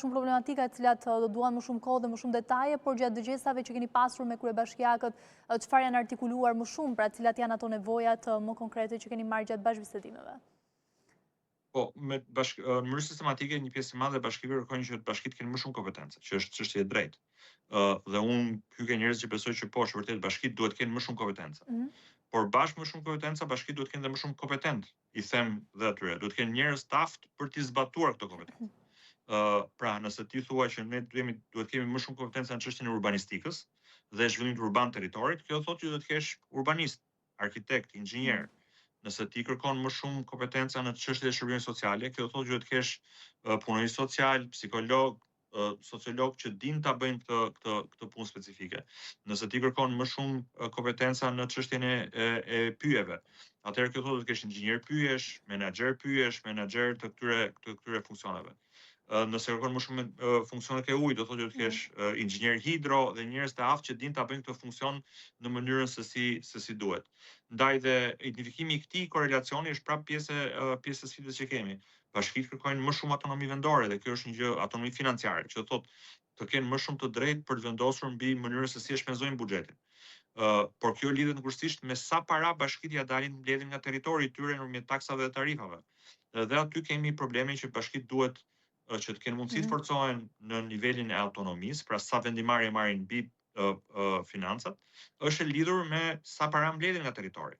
shumë problematika e cilat do duan më shumë kohë dhe më shumë detaje, por gjatë dëgjesave që keni pasur me kryebashkiakët, çfarë janë artikuluar më shumë, pra cilat janë ato nevojat më konkrete që keni marrë gjatë bashkëbisedimeve? Po, në mënyrë sistematike një pjesë e madhe e bashkive kërkojnë që bashkitë kenë më shumë kompetencë, që është çështje e drejtë. Dhe unë hyj njerëz që besoj që po, është vërtet bashkitë duhet të kenë më shumë kompetenca. Por bashkë më shumë kompetenca, bashkitë duhet të kenë dhe më shumë kompetent, i them dhe atyre. Duhet të kenë njerëz të aftë për t'i zbatuar këto kompetenca. Pra, nëse ti thua që ne duhet kemi më shumë kompetenca në çështjen e urbanistikës dhe zhvillimit urban territorit, kjo thotë që duhet të kesh urbanist, arkitekt, inxhinier. Nëse ti kërkon më shumë kompetenca në çështjet e shërbimit sociale, kjo thotë që duhet të kesh punonjës social, psikolog, sociolog që din ta bëjnë këtë punë specifike. Nëse ti kërkon më shumë kompetenca në çështjen e pyjeve, atëherë kjo thotë të kesh inxhinier pyjesh, menaxher të këtyre funksioneve. Nëse kërkon më shumë funksionet e ujit, do thotë që të kesh inxhinier hidro dhe njerëz të aftë që din ta bëjnë këtë funksion në mënyrën se si duhet. Ndaj dhe identifikimi i këtij korelacioni është prapë pjesë e sfidës që kemi. Bashkitë kërkojnë më shumë autonomi vendore dhe kjo është një gjë, autonomi financiare, që thotë të kenë më shumë të drejtë për të vendosur mbi mënyrën se si e shpenzojnë buxhetin. Por kjo lidhet kursisht me sa para bashkitë ja dalin mbledhin nga territori i tyre nëpërmjet taksave dhe tarifave. Dhe aty kemi problemin që bashkitë duhet që të kenë mundësi të forcohen në nivelin e autonomisë, pra sa vendimarrje marrin mbi financat, është e lidhur me sa para mbledhin nga territori.